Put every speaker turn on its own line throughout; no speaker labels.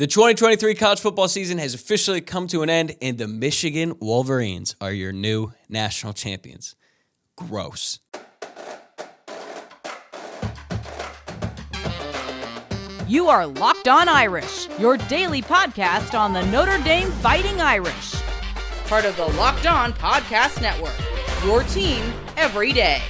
The 2023 college football season has officially come to an end, and the Michigan Wolverines are your new national champions. Gross.
You are Locked On Irish, your daily podcast on the Notre Dame Fighting Irish. Part of the Locked On Podcast Network, your team every day.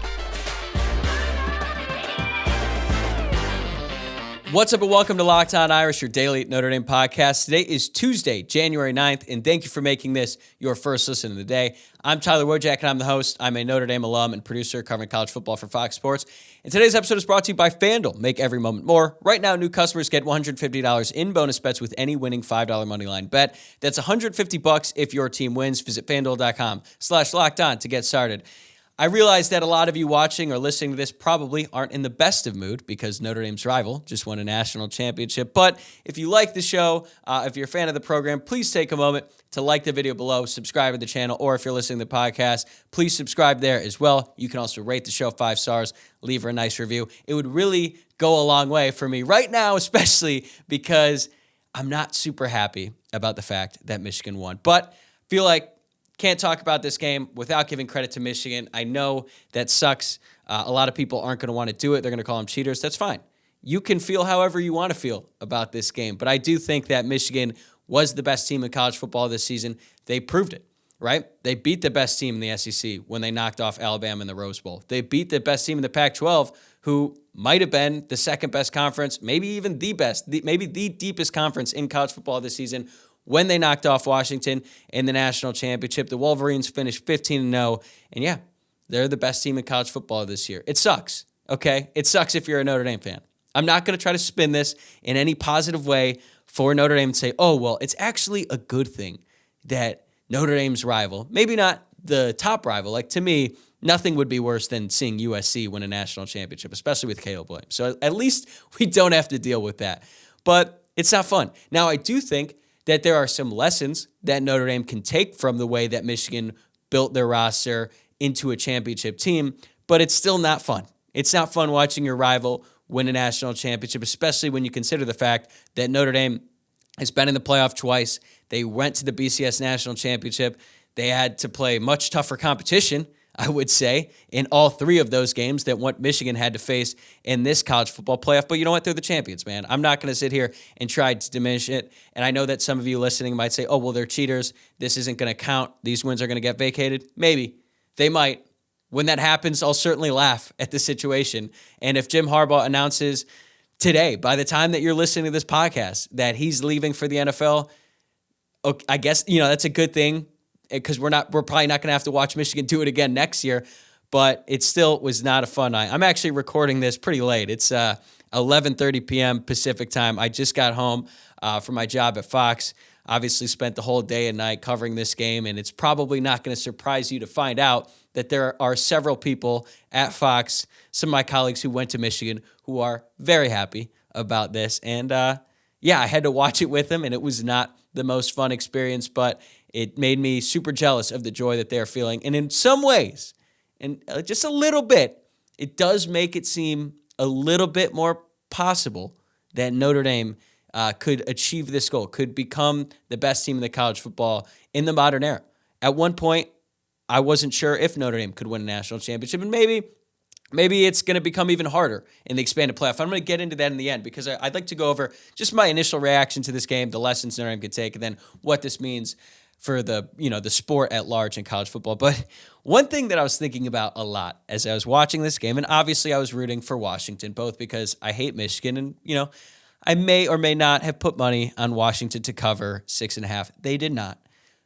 What's up and welcome to Locked On Irish, your daily Notre Dame podcast. Today is Tuesday, January 9th, and thank you for making this your first listen of the day. I'm Tyler Wojciak, and I'm the host. I'm a Notre Dame alum and producer covering college football for Fox Sports. And today's episode is brought to you by FanDuel. Make every moment more. Right now, new customers get $150 in bonus bets with any winning $5 moneyline bet. That's $150 if your team wins. Visit FanDuel.com/LockedOn to get started. I realize that a lot of you watching or listening to this probably aren't in the best of mood because Notre Dame's rival just won a national championship. But if you like the show, if you're a fan of the program, please take a moment to like the video below, subscribe to the channel, or if you're listening to the podcast, please subscribe there as well. You can also rate the show 5 stars, leave her a nice review. It would really go a long way for me right now, especially because I'm not super happy about the fact that Michigan won. But I feel like can't talk about this game without giving credit to Michigan. I know that sucks. A lot of people aren't going to want to do it. They're going to call them cheaters. That's fine. You can feel however you want to feel about this game. But I do think that Michigan was the best team in college football this season. They proved it, right? They beat the best team in the SEC when they knocked off Alabama in the Rose Bowl. They beat the best team in the Pac-12, who might have been the second best conference, maybe even the best, maybe the deepest conference in college football this season, when they knocked off Washington in the national championship. The Wolverines finished 15-0, and yeah, they're the best team in college football this year. It sucks, okay? It sucks if you're a Notre Dame fan. I'm not going to try to spin this in any positive way for Notre Dame and say, oh, well, it's actually a good thing that Notre Dame's rival, maybe not the top rival, like to me, nothing would be worse than seeing USC win a national championship, especially with Caleb Williams. So at least we don't have to deal with that. But it's not fun. Now, I do think that there are some lessons that Notre Dame can take from the way that Michigan built their roster into a championship team, but it's still not fun. It's not fun watching your rival win a national championship, especially when you consider the fact that Notre Dame has been in the playoff twice. They went to the BCS National Championship. They had to play much tougher competition, I would say, in all 3 of those games that what Michigan had to face in this college football playoff. But you know what? They're the champions, man. I'm not going to sit here and try to diminish it. And I know that some of you listening might say, oh, well, they're cheaters. This isn't going to count. These wins are going to get vacated. Maybe. They might. When that happens, I'll certainly laugh at the situation. And if Jim Harbaugh announces today, by the time that you're listening to this podcast, that he's leaving for the NFL, okay, I guess, that's a good thing, because we're probably not going to have to watch Michigan do it again next year, but it still was not a fun night. I'm actually recording this pretty late. It's 11:30 p.m. Pacific time. I just got home from my job at Fox. Obviously spent the whole day and night covering this game, and it's probably not going to surprise you to find out that there are several people at Fox, some of my colleagues who went to Michigan, who are very happy about this. And I had to watch it with them, and it was not the most fun experience, but it made me super jealous of the joy that they're feeling. And in some ways, and just a little bit, it does make it seem a little bit more possible that Notre Dame could achieve this goal, could become the best team in the college football in the modern era. At one point, I wasn't sure if Notre Dame could win a national championship, and maybe it's going to become even harder in the expanded playoff. I'm going to get into that in the end, because I'd like to go over just my initial reaction to this game, the lessons Notre Dame could take, and then what this means for the sport at large in college football. But one thing that I was thinking about a lot as I was watching this game, and obviously I was rooting for Washington, both because I hate Michigan, and I may or may not have put money on Washington to cover 6.5. They did not.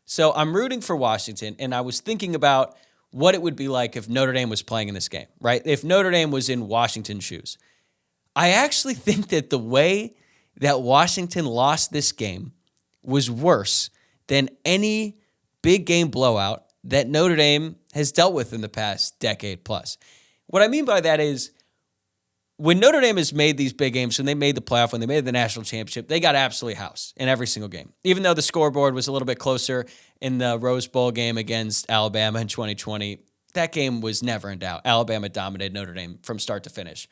So I'm rooting for Washington, and I was thinking about what it would be like if Notre Dame was playing in this game, right? If Notre Dame was in Washington's shoes. I actually think that the way that Washington lost this game was worse than any big game blowout that Notre Dame has dealt with in the past decade plus. What I mean by that is, when Notre Dame has made these big games, when they made the playoff, when they made the national championship, they got absolutely housed in every single game. Even though the scoreboard was a little bit closer in the Rose Bowl game against Alabama in 2020, that game was never in doubt. Alabama dominated Notre Dame from start to finish.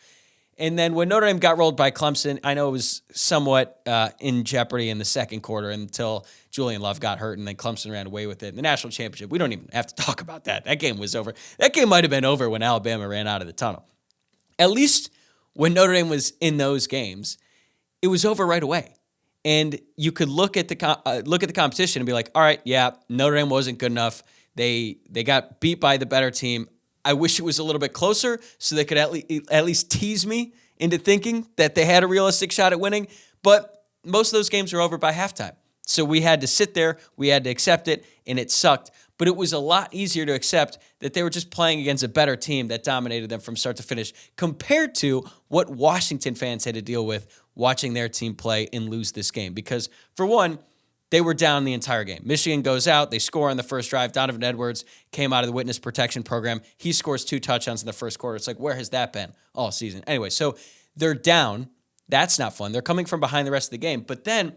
And then when Notre Dame got rolled by Clemson, I know it was somewhat in jeopardy in the second quarter until Julian Love got hurt, and then Clemson ran away with it. In the national championship, we don't even have to talk about that. That game was over. That game might have been over when Alabama ran out of the tunnel. At least when Notre Dame was in those games, it was over right away. And you could look at the competition and be like, all right, yeah, Notre Dame wasn't good enough. They got beat by the better team. I wish it was a little bit closer so they could at least tease me into thinking that they had a realistic shot at winning. But most of those games were over by halftime. So we had to sit there, we had to accept it, and it sucked. But it was a lot easier to accept that they were just playing against a better team that dominated them from start to finish compared to what Washington fans had to deal with watching their team play and lose this game. Because, for one, they were down the entire game. Michigan goes out. They score on the first drive. Donovan Edwards came out of the witness protection program. He scores 2 touchdowns in the first quarter. It's like, where has that been all season? Anyway, so they're down. That's not fun. They're coming from behind the rest of the game. But then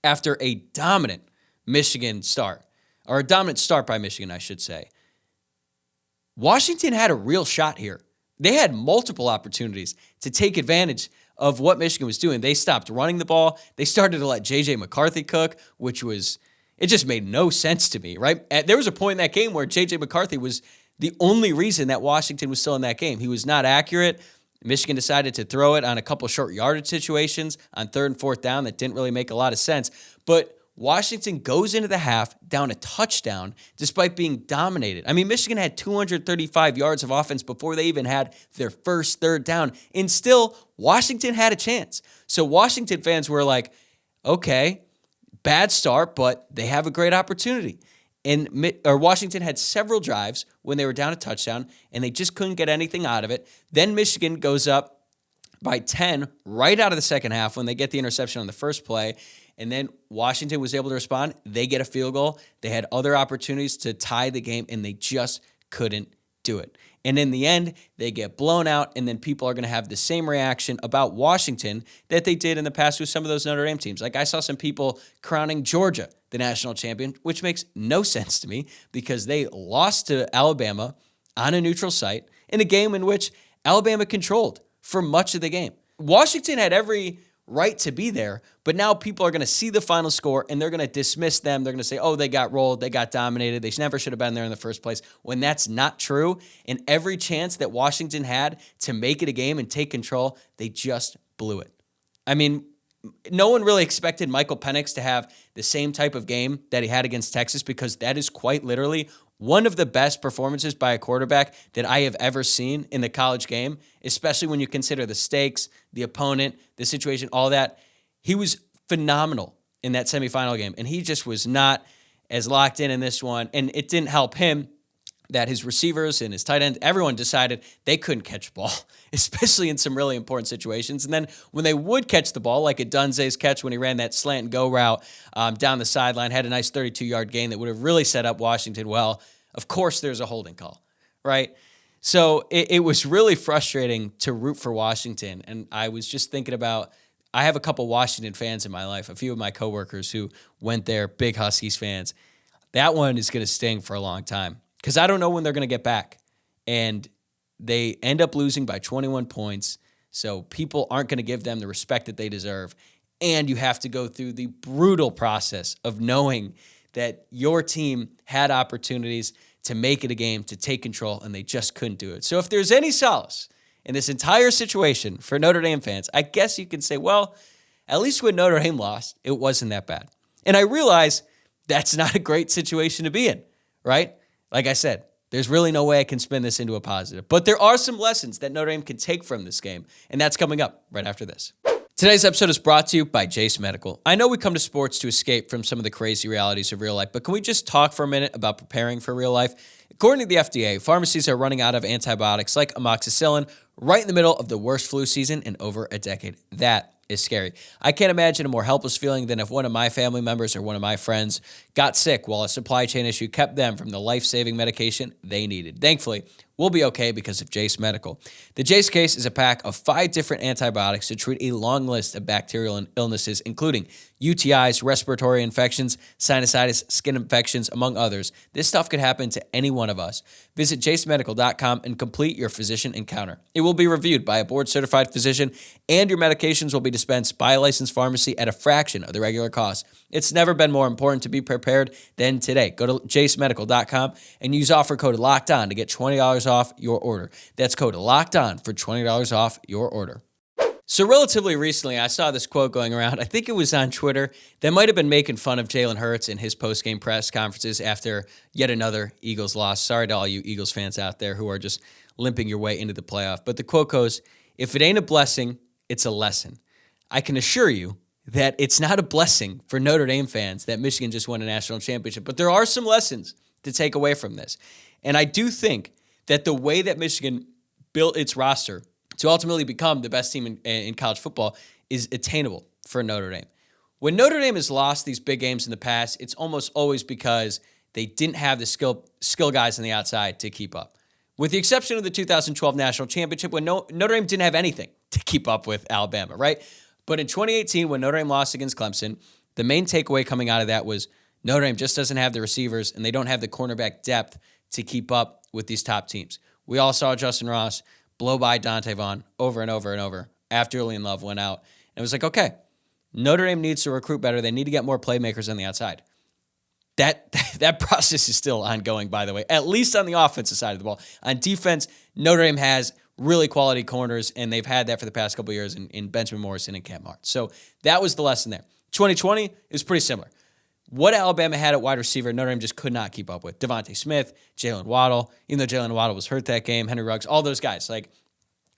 after a dominant Michigan start, or a dominant start by Michigan, I should say, Washington had a real shot here. They had multiple opportunities to take advantage of what Michigan was doing. They stopped running the ball. They started to let J.J. McCarthy cook, it just made no sense to me, right? There was a point in that game where J.J. McCarthy was the only reason that Washington was still in that game. He was not accurate. Michigan decided to throw it on a couple short yardage situations on 3rd and 4th down that didn't really make a lot of sense. But Washington goes into the half down a touchdown despite being dominated. I mean, Michigan had 235 yards of offense before they even had their first 3rd down, and still Washington had a chance. So Washington fans were like, okay, bad start, but they have a great opportunity. And Washington had several drives when they were down a touchdown, and they just couldn't get anything out of it. Then Michigan goes up by 10 right out of the second half when they get the interception on the first play. And then Washington was able to respond. They get a field goal. They had other opportunities to tie the game, and they just couldn't do it. And in the end, they get blown out, and then people are going to have the same reaction about Washington that they did in the past with some of those Notre Dame teams. Like, I saw some people crowning Georgia the national champion, which makes no sense to me because they lost to Alabama on a neutral site in a game in which Alabama controlled for much of the game. Washington had every right to be there, but now people are going to see the final score and they're going to dismiss them. They're going to say, oh, they got rolled, they got dominated, they never should have been there in the first place, when that's not true. And every chance that Washington had to make it a game and take control, they just blew it. I mean, no one really expected Michael Penix to have the same type of game that he had against Texas, because that is quite literally one of the best performances by a quarterback that I have ever seen in the college game, especially when you consider the stakes, the opponent, the situation, all that. He was phenomenal in that semifinal game, and he just was not as locked in this one, and it didn't help him that his receivers and his tight end, everyone decided they couldn't catch the ball, especially in some really important situations. And then when they would catch the ball, like a Dunze's catch when he ran that slant and go route down the sideline, had a nice 32-yard gain that would have really set up Washington well, of course there's a holding call, right? So it was really frustrating to root for Washington. And I was just thinking about, I have a couple Washington fans in my life, a few of my coworkers who went there, big Huskies fans. That one is going to sting for a long time, because I don't know when they're going to get back. And they end up losing by 21 points, so people aren't going to give them the respect that they deserve. And you have to go through the brutal process of knowing that your team had opportunities to make it a game, to take control, and they just couldn't do it. So if there's any solace in this entire situation for Notre Dame fans, I guess you can say, well, at least when Notre Dame lost, it wasn't that bad. And I realize that's not a great situation to be in, right? Like I said, there's really no way I can spin this into a positive. But there are some lessons that Notre Dame can take from this game, and that's coming up right after this. Today's episode is brought to you by Jase Medical. I know we come to sports to escape from some of the crazy realities of real life, but can we just talk for a minute about preparing for real life? According to the FDA, pharmacies are running out of antibiotics like amoxicillin right in the middle of the worst flu season in over a decade. That is scary. I can't imagine a more helpless feeling than if one of my family members or one of my friends got sick while a supply chain issue kept them from the life-saving medication they needed. Thankfully, we'll be okay because of Jase Medical. The Jase case is a pack of 5 different antibiotics to treat a long list of bacterial illnesses, including UTIs, respiratory infections, sinusitis, skin infections, among others. This stuff could happen to any one of us. Visit jasemedical.com and complete your physician encounter. It will be reviewed by a board-certified physician, and your medications will be dispensed by a licensed pharmacy at a fraction of the regular cost. It's never been more important to be prepared than today. Go to jasemedical.com and use offer code LOCKEDON to get $20 off your order. That's code LOCKEDON for $20 off your order. So relatively recently, I saw this quote going around. I think it was on Twitter that might have been making fun of Jalen Hurts in his post-game press conferences after yet another Eagles loss. Sorry to all you Eagles fans out there who are just limping your way into the playoff. But the quote goes, "If it ain't a blessing, it's a lesson." I can assure you that it's not a blessing for Notre Dame fans that Michigan just won a national championship. But there are some lessons to take away from this. And I do think that the way that Michigan built its roster to ultimately become the best team in college football is attainable for Notre Dame. When Notre Dame has lost these big games in the past, it's almost always because they didn't have the skill guys on the outside to keep up. With the exception of the 2012 national championship, when Notre Dame didn't have anything to keep up with Alabama, right? But in 2018, when Notre Dame lost against Clemson, the main takeaway coming out of that was Notre Dame just doesn't have the receivers and they don't have the cornerback depth to keep up with these top teams. We all saw Justin Ross blow by Dante Vaughn over and over and over after Julian Love went out. And it was like, okay, Notre Dame needs to recruit better. They need to get more playmakers on the outside. That process is still ongoing, by the way, at least on the offensive side of the ball. On defense, Notre Dame has really quality corners, and they've had that for the past couple of years in Benjamin Morrison and Cam Hart. So that was the lesson there. 2020 is pretty similar. What Alabama had at wide receiver, Notre Dame just could not keep up with. Devontae Smith, Jalen Waddle, even though Jalen Waddle was hurt that game, Henry Ruggs, all those guys. Like,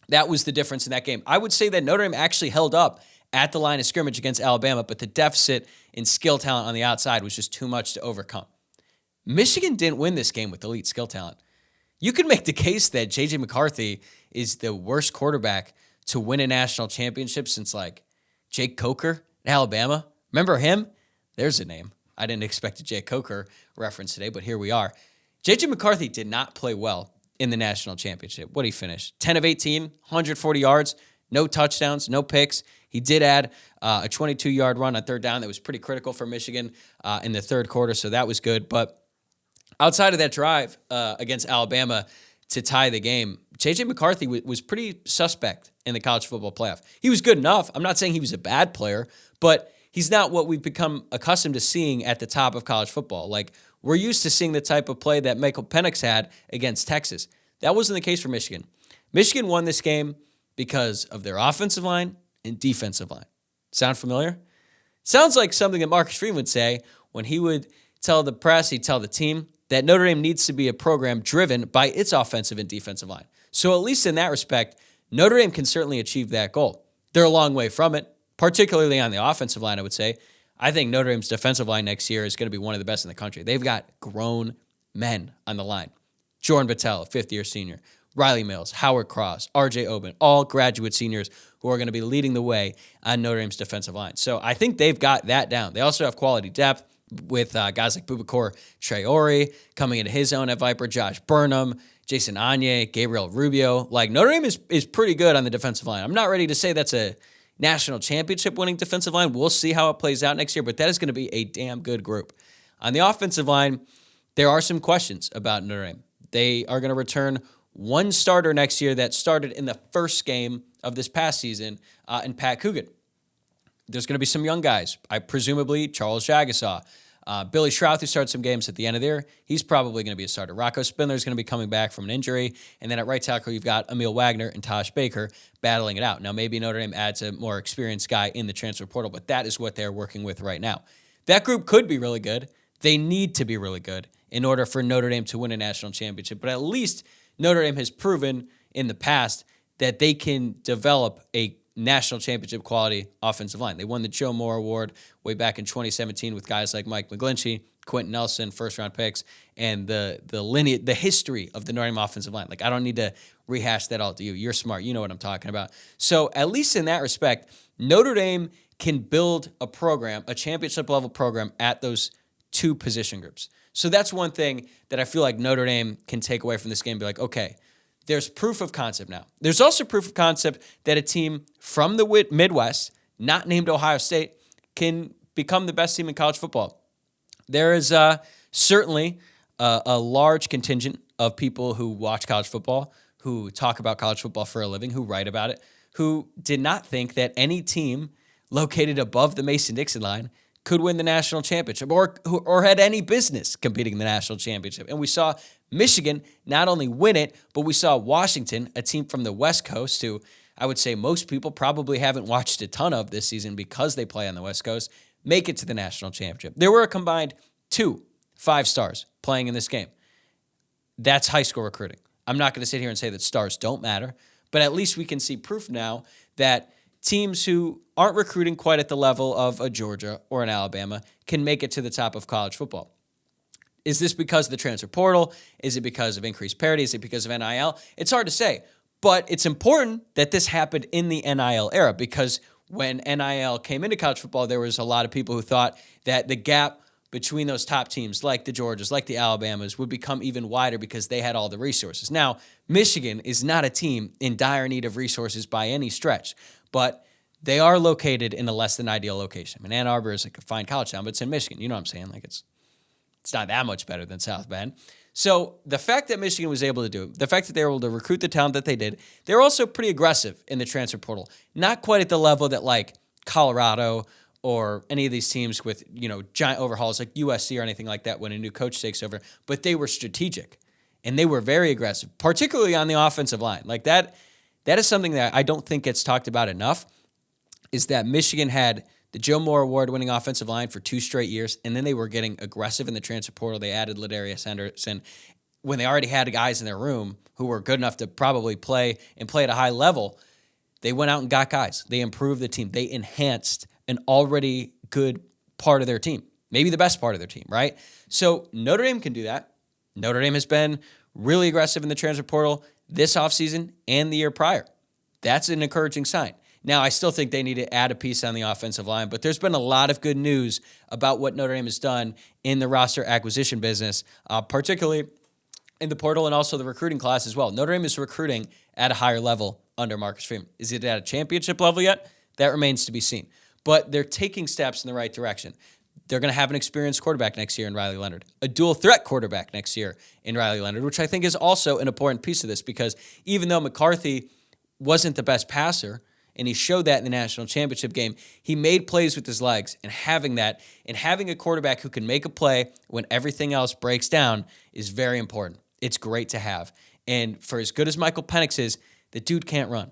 that was the difference in that game. I would say that Notre Dame actually held up at the line of scrimmage against Alabama, but the deficit in skill talent on the outside was just too much to overcome. Michigan didn't win this game with elite skill talent. You could make the case that J.J. McCarthy is the worst quarterback to win a national championship since, like, Jake Coker in Alabama. Remember him? There's a name. I didn't expect a Jake Coker reference today, but here we are. J.J. McCarthy did not play well in the national championship. What did he finish? 10 of 18, 140 yards, no touchdowns, no picks. He did add a 22-yard run on third down that was pretty critical for Michigan in the third quarter, so that was good. But outside of that drive against Alabama to tie the game, J.J. McCarthy was pretty suspect in the college football playoff. He was good enough. I'm not saying he was a bad player, but he's not what we've become accustomed to seeing at the top of college football. Like, we're used to seeing the type of play that Michael Penix had against Texas. That wasn't the case for Michigan. Michigan won this game because of their offensive line and defensive line. Sound familiar? Sounds like something that Marcus Freeman would say when he would tell the press, he'd tell the team that Notre Dame needs to be a program driven by its offensive and defensive line. So at least in that respect, Notre Dame can certainly achieve that goal. They're a long way from it, particularly on the offensive line, I would say. I think Notre Dame's defensive line next year is going to be one of the best in the country. They've got grown men on the line. Jordan Battelle, fifth-year senior. Riley Mills, Howard Cross, R.J. Oben, all graduate seniors who are going to be leading the way on Notre Dame's defensive line. So I think they've got that down. They also have quality depth with guys like Bubakar Traore coming into his own at Viper, Josh Burnham, Jason Anye, Gabriel Rubio. Like, Notre Dame is pretty good on the defensive line. I'm not ready to say that's a national championship winning defensive line. We'll see how it plays out next year, but that is going to be a damn good group. On the offensive line, there are some questions about Notre Dame. They are going to return one starter next year that started in the first game of this past season in Pat Coogan. There's going to be some young guys. Presumably Charles Jagasaw. Billy Schrouth, who started some games at the end of the year, he's probably going to be a starter. Rocco Spindler is going to be coming back from an injury. And then at right tackle, you've got Emil Wagner and Tosh Baker battling it out. Now, maybe Notre Dame adds a more experienced guy in the transfer portal, but that is what they're working with right now. That group could be really good. They need to be really good in order for Notre Dame to win a national championship. But at least Notre Dame has proven in the past that they can develop a national championship quality offensive line. They won the Joe Moore Award way back in 2017 with guys like Mike McGlinchey, Quentin Nelson, first-round picks, and the history of the Notre Dame offensive line. Like, I don't need to rehash that all to you. You're smart. You know what I'm talking about. So at least in that respect, Notre Dame can build a program, a championship-level program at those two position groups. So that's one thing that I feel like Notre Dame can take away from this game and be like, okay, there's proof of concept now. There's also proof of concept that a team from the Midwest, not named Ohio State, can become the best team in college football. There is certainly a large contingent of people who watch college football, who talk about college football for a living, who write about it, who did not think that any team located above the Mason-Dixon line could win the national championship or had any business competing in the national championship. And we saw Michigan not only win it, but we saw Washington, a team from the West Coast, who I would say most people probably haven't watched a ton of this season because they play on the West Coast, make it to the national championship. There were a combined 2 5-stars playing in this game. That's high school recruiting. I'm not going to sit here and say that stars don't matter, but at least we can see proof now that teams who aren't recruiting quite at the level of a Georgia or an Alabama can make it to the top of college football. Is this because of the transfer portal? Is it because of increased parity? Is it because of NIL? It's hard to say, but it's important that this happened in the NIL era, because when NIL came into college football, there was a lot of people who thought that the gap between those top teams like the Georgias, like the Alabamas, would become even wider because they had all the resources. Now, Michigan is not a team in dire need of resources by any stretch, but they are located in a less than ideal location. I mean, Ann Arbor is like a fine college town, but it's in Michigan. You know what I'm saying? Like it's not that much better than South Bend. So the fact that Michigan was able to do it, the fact that they were able to recruit the talent that they did, they're also pretty aggressive in the transfer portal. Not quite at the level that like Colorado or any of these teams with, giant overhauls like USC or anything like that when a new coach takes over, but they were strategic and they were very aggressive, particularly on the offensive line. Like that is something that I don't think gets talked about enough, is that Michigan had the Joe Moore Award-winning offensive line for 2 straight years, and then they were getting aggressive in the transfer portal. They added Ladarius Henderson when they already had guys in their room who were good enough to probably play at a high level. They went out and got guys. They improved the team. They enhanced an already good part of their team, maybe the best part of their team, right? So Notre Dame can do that. Notre Dame has been really aggressive in the transfer portal this offseason and the year prior. That's an encouraging sign. Now, I still think they need to add a piece on the offensive line, but there's been a lot of good news about what Notre Dame has done in the roster acquisition business, particularly in the portal and also the recruiting class as well. Notre Dame is recruiting at a higher level under Marcus Freeman. Is it at a championship level yet? That remains to be seen. But they're taking steps in the right direction. They're going to have an experienced quarterback next year in Riley Leonard, a dual threat quarterback next year in Riley Leonard, which I think is also an important piece of this, because even though McCarthy wasn't the best passer, and he showed that in the national championship game, he made plays with his legs, and having that and having a quarterback who can make a play when everything else breaks down is very important. It's great to have. And for as good as Michael Penix is, the dude can't run.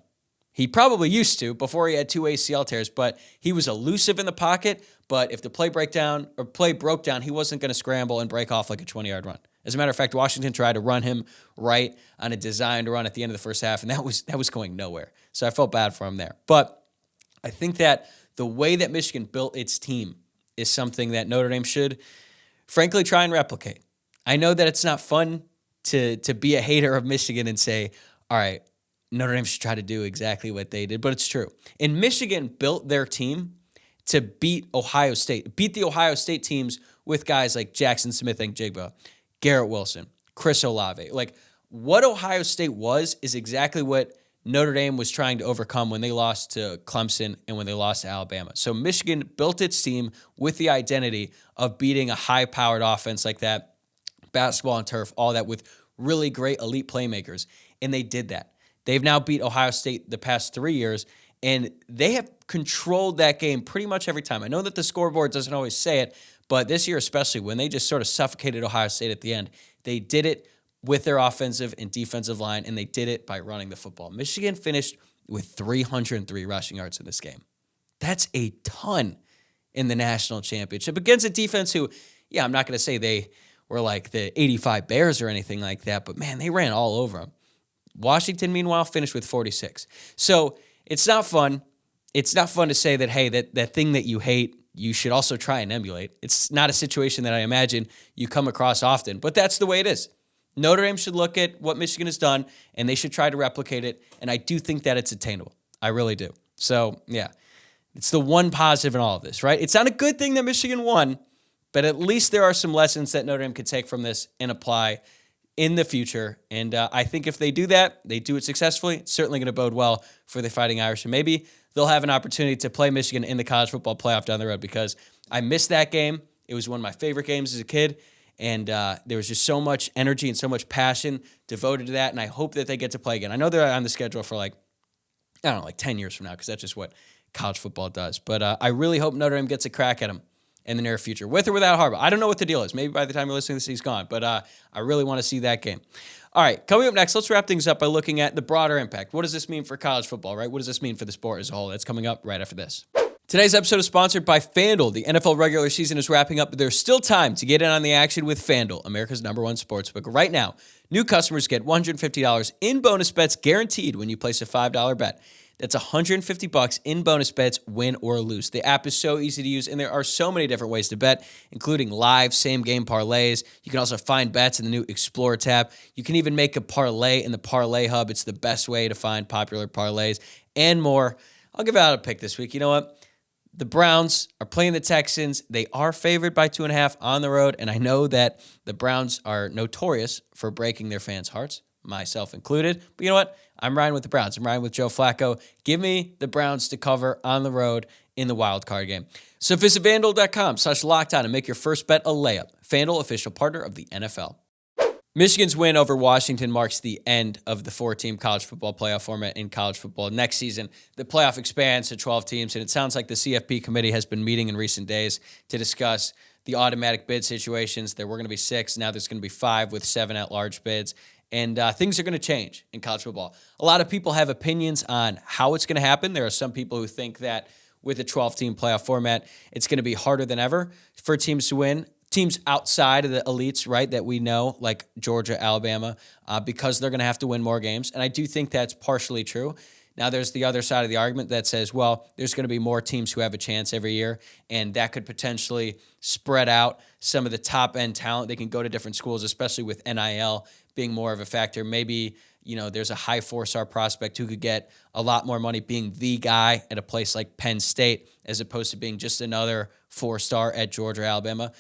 He probably used to before he had 2 ACL tears, but he was elusive in the pocket. But if the play broke down, he wasn't going to scramble and break off like a 20-yard run. As a matter of fact, Washington tried to run him right on a designed run at the end of the first half, and that was going nowhere. So I felt bad for him there. But I think that the way that Michigan built its team is something that Notre Dame should, frankly, try and replicate. I know that it's not fun to be a hater of Michigan and say, all right, Notre Dame should try to do exactly what they did, but it's true. And Michigan built their team to beat Ohio State, beat the Ohio State teams with guys like Jackson Smith-Njigba, Garrett Wilson, Chris Olave. Like, what Ohio State was is exactly what Notre Dame was trying to overcome when they lost to Clemson and when they lost to Alabama. So Michigan built its team with the identity of beating a high-powered offense like that, basketball and turf, all that, with really great elite playmakers, and they did that. They've now beat Ohio State the past 3 years, and they have controlled that game pretty much every time. I know that the scoreboard doesn't always say it, but this year especially, when they just sort of suffocated Ohio State at the end, they did it with their offensive and defensive line, and they did it by running the football. Michigan finished with 303 rushing yards in this game. That's a ton in the national championship against a defense who, yeah, I'm not going to say they were like the 85 Bears or anything like that, but man, they ran all over them. Washington, meanwhile, finished with 46. So it's not fun. It's not fun to say that, hey, that thing that you hate, you should also try and emulate. It's not a situation that I imagine you come across often, but that's the way it is. Notre Dame should look at what Michigan has done, and they should try to replicate it, and I do think that it's attainable. I really do. So, yeah, it's the one positive in all of this, right? It's not a good thing that Michigan won, but at least there are some lessons that Notre Dame could take from this and apply in the future. And I think if they do that, they do it successfully, it's certainly going to bode well for the Fighting Irish. And maybe they'll have an opportunity to play Michigan in the college football playoff down the road, because I missed that game. It was one of my favorite games as a kid. And there was just so much energy and so much passion devoted to that. And I hope that they get to play again. I know they're on the schedule for like 10 years from now, because that's just what college football does. But I really hope Notre Dame gets a crack at them in the near future, with or without Harbaugh. I don't know what the deal is. Maybe by the time you're listening to this, he's gone. But I really want to see that game. All right, coming up next, let's wrap things up by looking at the broader impact. What does this mean for college football, right? What does this mean for the sport as a whole? That's coming up right after this. Today's episode is sponsored by FanDuel. The NFL regular season is wrapping up, but there's still time to get in on the action with FanDuel, America's #1 sportsbook. Right now, new customers get $150 in bonus bets guaranteed when you place a $5 bet. That's $150 in bonus bets, win or lose. The app is so easy to use, and there are so many different ways to bet, including live same-game parlays. You can also find bets in the new Explore tab. You can even make a parlay in the Parlay Hub. It's the best way to find popular parlays and more. I'll give out a pick this week. You know what? The Browns are playing the Texans. They are favored by 2.5 on the road, and I know that the Browns are notorious for breaking their fans' hearts, myself included. But you know what? I'm riding with the Browns. I'm riding with Joe Flacco. Give me the Browns to cover on the road in the wild card game. So visit FanDuel.com/lockedon and make your first bet a layup. FanDuel, official partner of the NFL. Michigan's win over Washington marks the end of the 4-team college football playoff format in college football. Next season, the playoff expands to 12 teams, and it sounds like the CFP committee has been meeting in recent days to discuss the automatic bid situations. There were going to be 6. Now there's going to be 5 with 7 at-large bids. And things are going to change in college football. A lot of people have opinions on how it's going to happen. There are some people who think that with a 12-team playoff format, it's going to be harder than ever for teams to win. Teams outside of the elites, right, that we know, like Georgia, Alabama, because they're going to have to win more games. And I do think that's partially true. Now, there's the other side of the argument that says, well, there's going to be more teams who have a chance every year, and that could potentially spread out some of the top-end talent. They can go to different schools, especially with NIL being more of a factor. Maybe, there's a high 4-star prospect who could get a lot more money being the guy at a place like Penn State as opposed to being just another 4-star at Georgia or Alabama.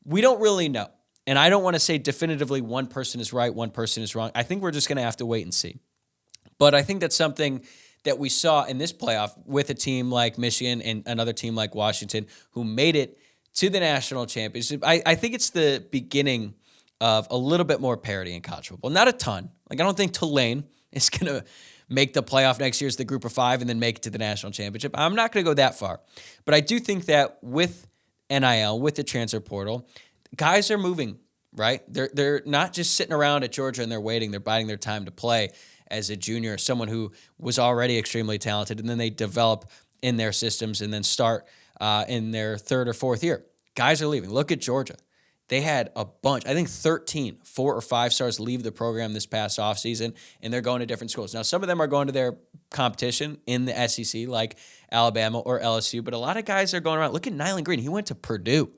We don't really know. And I don't want to say definitively one person is right, one person is wrong. I think we're just going to have to wait and see. But I think that's something that we saw in this playoff with a team like Michigan and another team like Washington who made it to the national championship. I think it's the beginning of a little bit more parity in college football. Not a ton. I don't think Tulane is going to make the playoff next year as the group of 5 and then make it to the national championship. I'm not going to go that far. But I do think that with NIL, with the transfer portal, guys are moving, right? They're not just sitting around at Georgia and they're waiting. They're biding their time to play as a junior, someone who was already extremely talented, and then they develop in their systems and then start in their 3rd or 4th year. Guys are leaving. Look at Georgia. They had a bunch, I think 13 4 or 5 stars leave the program this past offseason, and they're going to different schools. Now, some of them are going to their competition in the SEC, like Alabama or LSU, but a lot of guys are going around. Look at Nyland Green. He went to Purdue.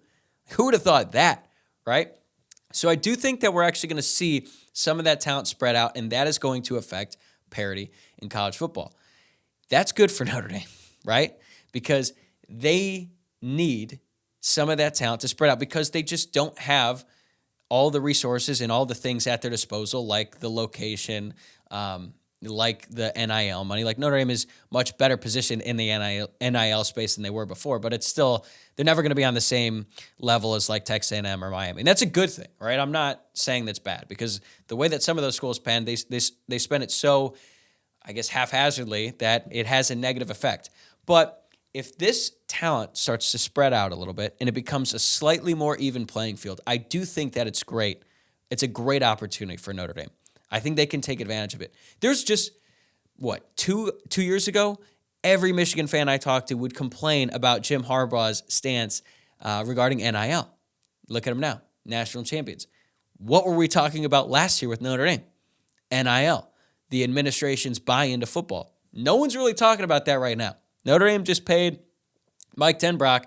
Who would have thought that, right? So I do think that we're actually going to see some of that talent spread out, and that is going to affect parity in college football. That's good for Notre Dame, right? Because they need some of that talent to spread out because they just don't have all the resources and all the things at their disposal, like the location, like the NIL money. Like Notre Dame is much better positioned in the NIL space than they were before, but it's still, they're never going to be on the same level as like Texas A&M or Miami. And that's a good thing, right? I'm not saying that's bad because the way that some of those schools spend, they spend it so, I guess, haphazardly that it has a negative effect. But if this talent starts to spread out a little bit and it becomes a slightly more even playing field, I do think that it's great. It's a great opportunity for Notre Dame. I think they can take advantage of it. There's just, two years ago, every Michigan fan I talked to would complain about Jim Harbaugh's stance regarding NIL. Look at them now, national champions. What were we talking about last year with Notre Dame? NIL, the administration's buy-in to football. No one's really talking about that right now. Notre Dame just paid Mike Tenbrock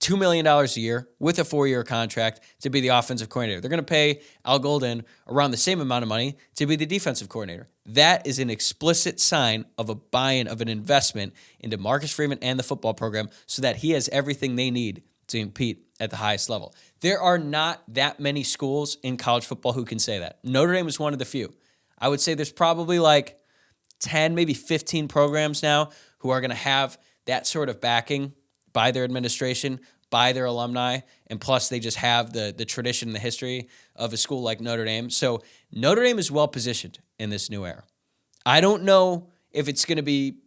$2 million a year with a 4-year contract to be the offensive coordinator. They're going to pay Al Golden around the same amount of money to be the defensive coordinator. That is an explicit sign of a buy-in, of an investment into Marcus Freeman and the football program so that he has everything they need to compete at the highest level. There are not that many schools in college football who can say that. Notre Dame is one of the few. I would say there's probably like 10, maybe 15 programs now who are going to have that sort of backing by their administration, by their alumni, and plus they just have the tradition and the history of a school like Notre Dame. So Notre Dame is well positioned in this new era. I don't know if it's going to be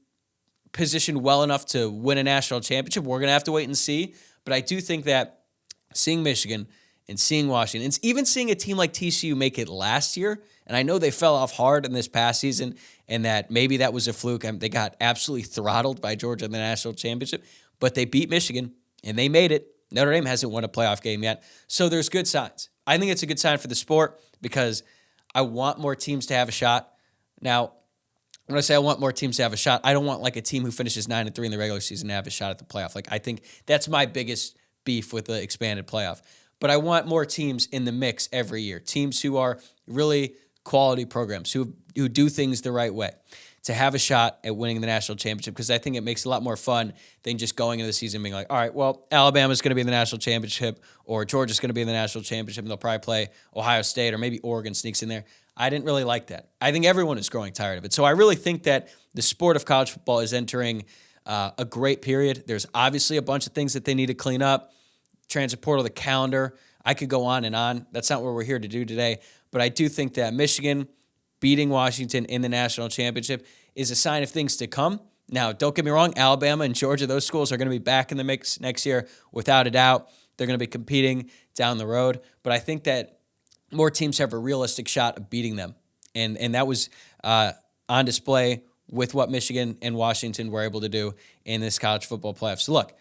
positioned well enough to win a national championship. We're going to have to wait and see. But I do think that seeing Michigan and seeing Washington, and even seeing a team like TCU make it last year, and I know they fell off hard in this past season, and that maybe that was a fluke. They got absolutely throttled by Georgia in the national championship, but they beat Michigan, and they made it. Notre Dame hasn't won a playoff game yet, so there's good signs. I think it's a good sign for the sport because I want more teams to have a shot. Now, when I say I want more teams to have a shot, I don't want like a team who finishes 9-3 in the regular season to have a shot at the playoff. Like I think that's my biggest beef with the expanded playoff. But I want more teams in the mix every year. Teams who are really quality programs, who do things the right way, to have a shot at winning the national championship, because I think it makes it a lot more fun than just going into the season being like, all right, well, Alabama's going to be in the national championship, or Georgia's going to be in the national championship, and they'll probably play Ohio State, or maybe Oregon sneaks in there. I didn't really like that. I think everyone is growing tired of it. So I really think that the sport of college football is entering a great period. There's obviously a bunch of things that they need to clean up. Transfer portal, the calendar. I could go on and on. That's not what we're here to do today. But I do think that Michigan beating Washington in the national championship is a sign of things to come. Now, don't get me wrong, Alabama and Georgia, those schools are going to be back in the mix next year without a doubt. They're going to be competing down the road. But I think that more teams have a realistic shot of beating them. And that was on display with what Michigan and Washington were able to do in this college football playoffs. So look,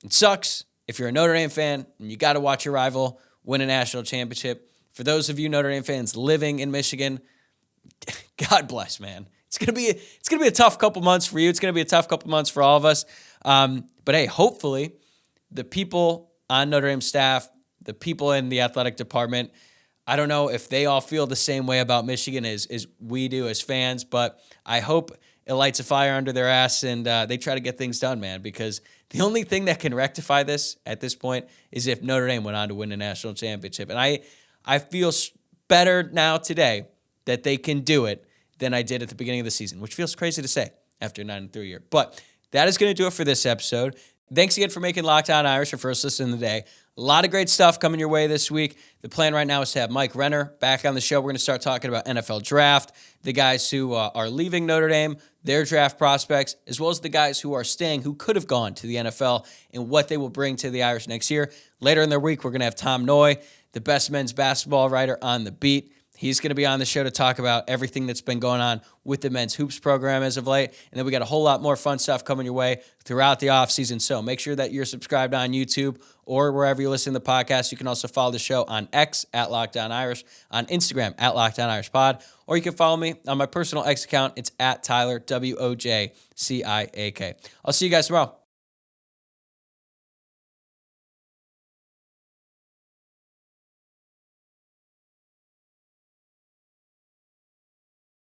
it sucks if you're a Notre Dame fan and you got to watch your rival win a national championship. For those of you Notre Dame fans living in Michigan, God bless, man. It's gonna be a tough couple months for you. It's gonna be a tough couple months for all of us. But hey, hopefully the people on Notre Dame staff, the people in the athletic department, I don't know if they all feel the same way about Michigan as we do as fans, but I hope it lights a fire under their ass and they try to get things done, man, because the only thing that can rectify this at this point is if Notre Dame went on to win a national championship. And I feel better now today that they can do it than I did at the beginning of the season, which feels crazy to say after a 9-3 year. But that is going to do it for this episode. Thanks again for making Locked On Irish your first listen of the day. A lot of great stuff coming your way this week. The plan right now is to have Mike Renner back on the show. We're going to start talking about NFL draft, the guys who are leaving Notre Dame, their draft prospects, as well as the guys who are staying, who could have gone to the NFL, and what they will bring to the Irish next year. Later in the week, we're going to have Tom Noy, the best men's basketball writer on the beat. He's going to be on the show to talk about everything that's been going on with the men's hoops program as of late. And then we got a whole lot more fun stuff coming your way throughout the offseason. So make sure that you're subscribed on YouTube or wherever you listen to the podcast. You can also follow the show on X at Locked On Irish, on Instagram at Locked On Irish Pod, or you can follow me on my personal X account. It's at Tyler, WOJCIAK. I'll see you guys tomorrow.